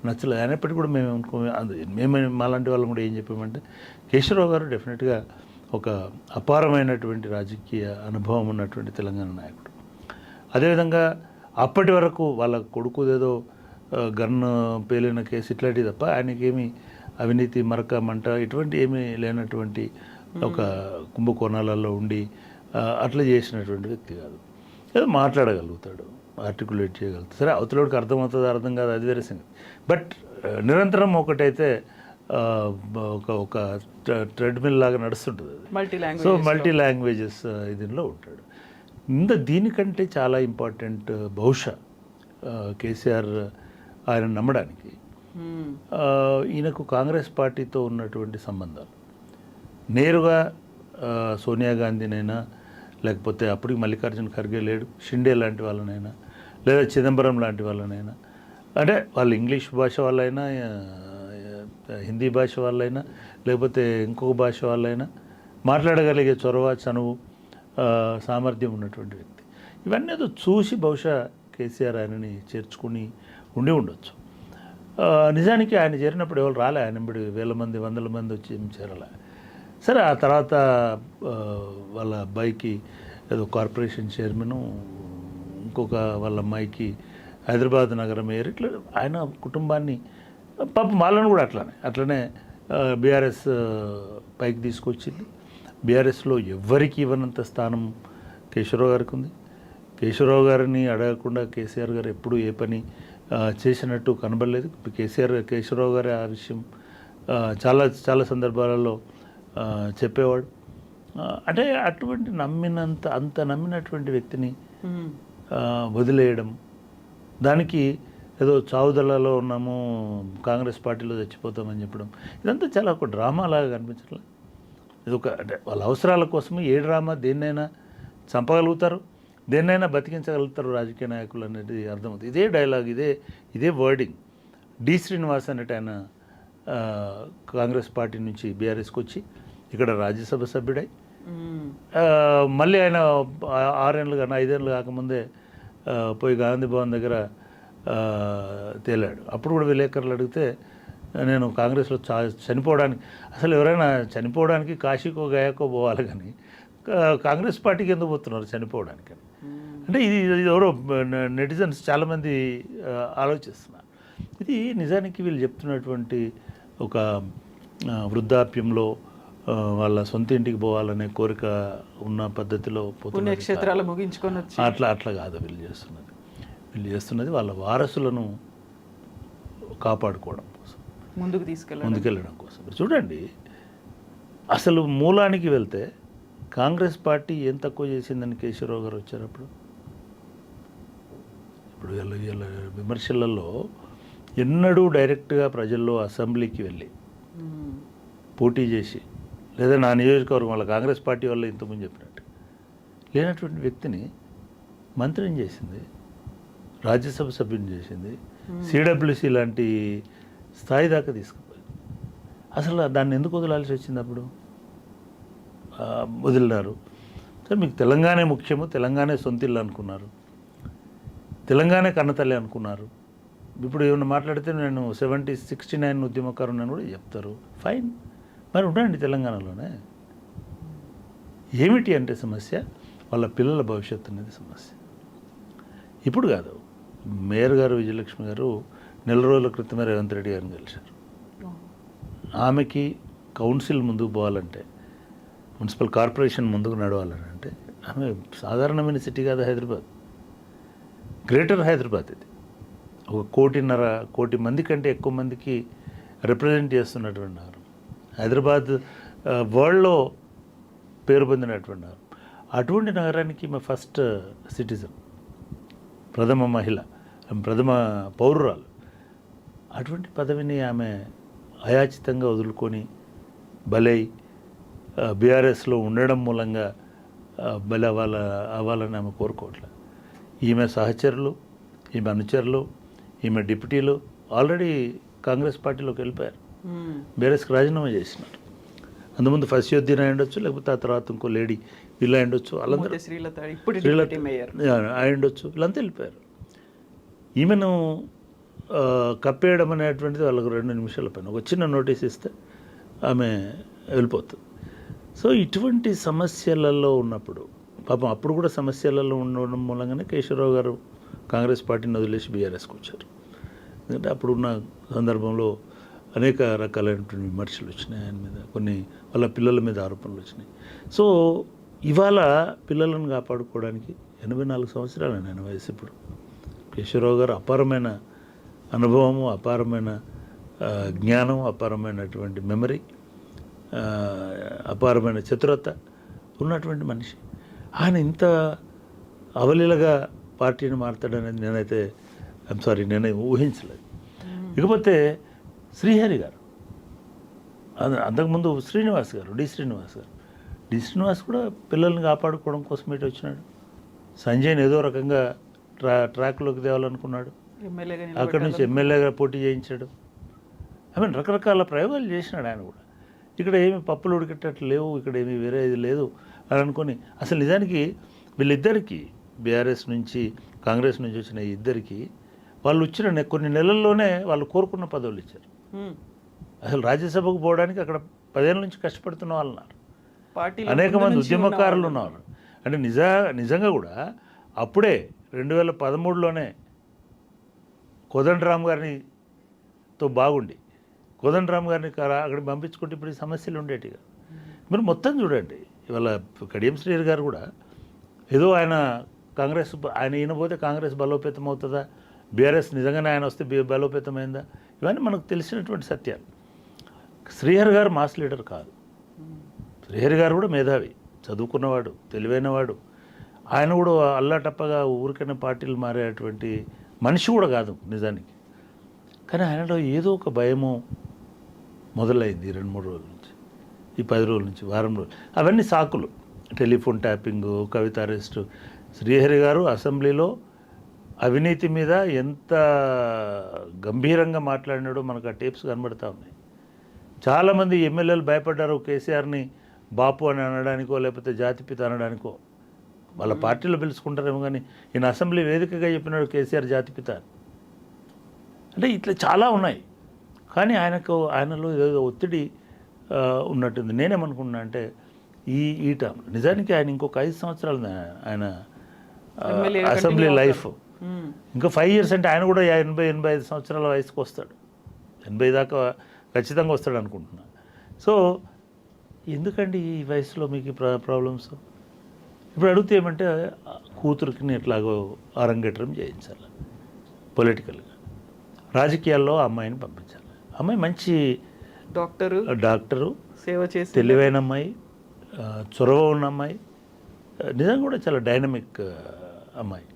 నచ్చలేదు. అయినప్పటికీ కూడా మేము మాలాంటి వాళ్ళం కూడా ఏం చెప్పామంటే కేశవరావు గారు డెఫినెట్గా ఒక అపారమైనటువంటి రాజకీయ అనుభవం ఉన్నటువంటి తెలంగాణ నాయకుడు. అదేవిధంగా అప్పటి వరకు వాళ్ళ కొడుకుదేదో గన్ పేలిన కేసు ఇట్లాంటివి తప్ప ఆయనకేమీ అవినీతి మరక మంట ఇటువంటి ఏమీ లేనటువంటి ఒక కుంభకోణాలలో ఉండి అట్లా చేసినటువంటి వ్యక్తి కాదు. ఏదో మాట్లాడగలుగుతాడు, ఆర్టికులేట్ చేయగలుగుతాడు. సరే అవతలోడికి అర్థమవుతుంది అర్థం కాదు అది వేరే సంగతి. బట్ నిరంతరం ఒకటైతే ఒక ట్రెడ్మిల్ లాగా నడుస్తుంటుంది అది. సో మల్టీ లాంగ్వేజెస్ దీనిలో ఉంటాడు. దీనికంటే చాలా ఇంపార్టెంట్ బహుశా కేసీఆర్ ఆయన నమ్మడానికి ఈయనకు కాంగ్రెస్ పార్టీతో ఉన్నటువంటి సంబంధాలు. నేరుగా సోనియా గాంధీనైనా లేకపోతే అప్పటికి మల్లికార్జున ఖర్గే లేడు, షిండే లాంటి వాళ్ళనైనా లేదా చిదంబరం లాంటి వాళ్ళనైనా, అంటే వాళ్ళు ఇంగ్లీష్ భాష వాళ్ళైనా హిందీ భాష వాళ్ళైనా లేకపోతే ఇంకొక భాష వాళ్ళైనా మాట్లాడగలిగే చొరవ చనువు సామర్థ్యం ఉన్నటువంటి వ్యక్తి. ఇవన్నీ ఏదో చూసి బహుశా కేసీఆర్ ఆయనని చేర్చుకుని ఉండొచ్చు. నిజానికి ఆయన చేరినప్పుడు ఎవరు రాలే, ఆయన వేల మంది వందల మంది వచ్చి ఏం చేరలే. సరే ఆ తర్వాత వాళ్ళ అబ్బాయికి ఏదో కార్పొరేషన్ చైర్మను, ఇంకొక వాళ్ళ అమ్మాయికి హైదరాబాద్ నగర మేయర్, ఇట్లా ఆయన కుటుంబాన్ని పాపం వాళ్ళని కూడా అట్లనే బీఆర్ఎస్ పైకి తీసుకొచ్చింది. బీఆర్ఎస్లో ఎవ్వరికి ఇవ్వనంత స్థానం కేశవరావు గారికి ఉంది. కేశవరావు గారిని అడగకుండా కేసీఆర్ గారు ఎప్పుడూ ఏ పని చేసినట్టు కనబడలేదు. కేశవరావు గారు ఆ విషయం చాలా చాలా సందర్భాలలో చెప్పేవాడు. అంటే అటువంటి అంత నమ్మినటువంటి వ్యక్తిని వదిలేయడం, దానికి ఏదో చావుదలలో ఉన్నాము కాంగ్రెస్ పార్టీలో చచ్చిపోతామని చెప్పడం, ఇదంతా చాలా ఒక డ్రామాలాగా కనిపించట్లేదు. ఇది అంటే వాళ్ళ అవసరాల కోసము ఏ డ్రామా దేన్నైనా చంపగలుగుతారు, దేన్నైనా బతికించగలుగుతారు రాజకీయ నాయకులు అనేది అర్థమవుతుంది. ఇదే డైలాగ్, ఇదే వర్డింగ్ డి శ్రీనివాస్ అనేటి ఆయన కాంగ్రెస్ పార్టీ నుంచి బీఆర్ఎస్కి వచ్చి ఇక్కడ రాజ్యసభ సభ్యుడై మళ్ళీ ఆయన 6 ఏళ్ళు కానీ 5 ఏళ్ళు కాకముందే పోయి గాంధీ భవన్ దగ్గర తేలాడు. అప్పుడు కూడా విలేకరులు అడిగితే నేను కాంగ్రెస్లో చనిపోవడానికి, అసలు ఎవరైనా చనిపోవడానికి కాశీకో గయాకో పోవాలి కానీ కాంగ్రెస్ పార్టీకి ఎందుకు పోతున్నారు చనిపోవడానికి అని. అంటే ఇది ఎవరో నెటిజన్స్ చాలామంది ఆలోచిస్తున్నారు. ఇది నిజానికి వీళ్ళు చెప్తున్నటువంటి ఒక వృద్ధాప్యంలో వాళ్ళ సొంత ఇంటికి పోవాలనే కోరిక ఉన్న పద్ధతిలో పుణ్యక్షేత్రాలు ముగించుకొని అట్లా కాదు వీళ్ళు చేస్తున్నది వాళ్ళ వారసులను కాపాడుకోవడం కోసం, ముందుకెళ్ళడం కోసం. చూడండి, అసలు మూలానికి వెళ్తే కాంగ్రెస్ పార్టీ ఏం తక్కువ చేసిందని కేశవరావు గారు వచ్చారు. ఇప్పుడు వీళ్ళ విమర్శలలో ఎన్నడూ డైరెక్ట్గా ప్రజల్లో అసెంబ్లీకి వెళ్ళి పోటీ చేసి, లేదా నా నియోజకవర్గం వాళ్ళ కాంగ్రెస్ పార్టీ వల్ల ఇంతకుముందు చెప్పినట్టు లేనటువంటి వ్యక్తిని మంత్రిని చేసింది, రాజ్యసభ సభ్యుని చేసింది, సిడబ్ల్యూసి లాంటి స్థాయి దాకా తీసుకుపోయింది. అసలు దాన్ని ఎందుకు వదలాల్సి వచ్చింది? అప్పుడు వదిలినారు. సరే, మీకు తెలంగాణ ముఖ్యము, తెలంగాణ సొంతిల్లు అనుకున్నారు, తెలంగాణ కన్నతల్లి అనుకున్నారు. ఇప్పుడు ఏమన్నా మాట్లాడితే నేను 69 ఉద్యమకారుని కూడా చెప్తారు. ఫైన్, మరి ఉండండి తెలంగాణలోనే. ఏమిటి అంటే సమస్య, వాళ్ళ పిల్లల భవిష్యత్తు అనేది సమస్య. ఇప్పుడు కాదు, మేయర్ గారు విజయలక్ష్మి గారు నెల రోజుల క్రితమే రేవంత్ రెడ్డి గారిని కలిశారు. ఆమెకి కౌన్సిల్ ముందుకు పోవాలంటే, మున్సిపల్ కార్పొరేషన్ ముందుకు నడవాలని అంటే, ఆమె సాధారణమైన సిటీ కాదు హైదరాబాద్, గ్రేటర్ హైదరాబాద్. ఇది 1.5 కోటి మంది కంటే ఎక్కువ మందికి రిప్రజెంట్ చేస్తున్నటువంటి నగరం హైదరాబాద్. వరల్డ్లో పేరు పొందినటువంటి నగరం. అటువంటి నగరానికి మా ఫస్ట్ సిటిజన్, ప్రథమ మహిళ, ప్రథమ పౌరురాలు. అటువంటి పదవిని ఆమె అయాచితంగా వదులుకొని బలై బీఆర్ఎస్లో ఉండడం మూలంగా బలి అవ్వాలని ఆమె కోరుకోవట్లేదు. ఈమె సహచరులు, ఈమె అనుచరులు, ఈమె డిప్యూటీలు ఆల్రెడీ కాంగ్రెస్ పార్టీలోకి వెళ్ళిపోయారు, బీఆర్ఎస్కి రాజీనామా చేసినారు. అంతకుముందు ఫస్యోద్దీన్ అయి ఉండొచ్చు, లేకపోతే ఆ తర్వాత ఇంకో లేడీ వీళ్ళు అయి ఉండొచ్చు, వాళ్ళందరూ అయి ఉండొచ్చు, వీళ్ళంతా వెళ్ళిపోయారు. ఈమెను కప్పేయడం అనేటువంటిది వాళ్ళకు 2 నిమిషాల పైన ఒక చిన్న నోటీస్ ఇస్తే ఆమె వెళ్ళిపోతుంది. సో ఇటువంటి సమస్యలలో ఉన్నప్పుడు పాపం అప్పుడు కూడా సమస్యలలో ఉండడం మూలంగానే కేశవరావు గారు కాంగ్రెస్ పార్టీని వదిలేసి బీఆర్ఎస్కి వచ్చారు. ఎందుకంటే అప్పుడున్న సందర్భంలో అనేక రకాలైనటువంటి విమర్శలు వచ్చినాయి ఆయన మీద, కొన్ని వాళ్ళ పిల్లల మీద ఆరోపణలు వచ్చినాయి. సో ఇవాళ పిల్లలను కాపాడుకోవడానికి 84 సంవత్సరాలు ఆయన వయసు. ఇప్పుడు కేశవరావు గారు అపారమైన అనుభవము, అపారమైన జ్ఞానం, అపారమైనటువంటి మెమరీ, అపారమైన చతురత ఉన్నటువంటి మనిషి. ఆయన ఇంత అవలీలగా పార్టీని మారుతాడనేది నేనే ఊహించలేదు. ఇకపోతే శ్రీహరి గారు, అంతకుముందు శ్రీనివాస్ గారు, డి శ్రీనివాస్ కూడా పిల్లల్ని కాపాడుకోవడం కోసం ఇటు వచ్చినాడు. సంజయ్ని ఏదో రకంగా ట్రాక్లోకి తేవాలనుకున్నాడు. అక్కడి నుంచి ఎమ్మెల్యేగా పోటీ చేయించాడు. రకరకాల ప్రయోగాలు చేసినాడు ఆయన కూడా. ఇక్కడ ఏమి పప్పులు ఉడికేటట్లు లేవు, ఇక్కడ ఏమి వేరే ఇది లేదు అని అనుకొని, అసలు నిజానికి వీళ్ళిద్దరికీ బీఆర్ఎస్ నుంచి కాంగ్రెస్ నుంచి వచ్చిన ఈ ఇద్దరికి వాళ్ళు వచ్చిన కొన్ని నెలల్లోనే వాళ్ళు కోరుకున్న పదవులు ఇచ్చారు. అసలు రాజ్యసభకు పోవడానికి అక్కడ 10 ఏళ్ళ నుంచి కష్టపడుతున్న వాళ్ళు ఉన్నారు, అనేక మంది ఉద్యమకారులు ఉన్నారు. అంటే నిజంగా కూడా అప్పుడే 2013లోనే కోదండరామ్ గారితో బాగుండి కోదండరామ్ గారిని అక్కడికి పంపించుకుంటే ఇప్పుడు ఈ సమస్యలు ఉండేటిగా. మీరు మొత్తం చూడండి, ఇవాళ కడియం శ్రీహరి గారు కూడా ఏదో ఆయన ఈయన పోతే కాంగ్రెస్ బలోపేతం అవుతుందా, బీఆర్ఎస్ నిజంగానే ఆయన వస్తే బలోపేతమైందా, ఇవన్నీ మనకు తెలిసినటువంటి సత్యాలు. శ్రీహరి గారు మాస్ లీడర్ కాదు. శ్రీహరి గారు కూడా మేధావి, చదువుకున్నవాడు, తెలివైనవాడు. ఆయన కూడా అల్లాటప్పగా ఊరికైనా పార్టీలు మారేటువంటి మనిషి కూడా కాదు నిజానికి. కానీ ఆయనలో ఏదో ఒక భయము మొదలైంది 2-3 రోజుల నుంచి, ఈ 10 రోజుల నుంచి, వారం రోజులు. అవన్నీ సాకులు, టెలిఫోన్ ట్యాపింగు, కవిత అరెస్టు. శ్రీహరి గారు అసెంబ్లీలో అవినీతి మీద ఎంత గంభీరంగా మాట్లాడినాడో మనకు ఆ టేప్స్ కనబడతా ఉన్నాయి. చాలామంది ఎమ్మెల్యేలు భయపడ్డారు కేసీఆర్ని బాపు అని అనడానికో లేకపోతే జాతిపిత అనడానికో. వాళ్ళ పార్టీలో పిలుచుకుంటారేమో కానీ ఈయన అసెంబ్లీ వేదికగా చెప్పినాడు కేసీఆర్ జాతిపిత. అంటే ఇట్లా చాలా ఉన్నాయి. కానీ ఆయనలో ఏదో ఒత్తిడి ఉన్నట్టుంది. నేనేమనుకున్నా అంటే ఈ టర్మ్ నిజానికి ఆయన ఇంకొక 5 సంవత్సరాలు ఆయన అసెంబ్లీ లైఫ్, ఇంకా 5 years అంటే ఆయన కూడా 80-85 సంవత్సరాల వయసుకు వస్తాడు. 80 దాకా ఖచ్చితంగా వస్తాడు అనుకుంటున్నా. సో ఎందుకండి ఈ వయసులో మీకు ప్రాబ్లమ్స్? ఇప్పుడు అడిగితే ఏమంటే కూతురికి ఎట్లాగో అరంగేట్రం చేయించాలి, పొలిటికల్గా రాజకీయాల్లో అమ్మాయిని పంపించాలి. అమ్మాయి మంచి డాక్టరు, సేవ చేసి తెలివైన అమ్మాయి, చొరవ ఉన్న అమ్మాయి, నిజంగా కూడా చాలా డైనమిక్ అమ్మాయి.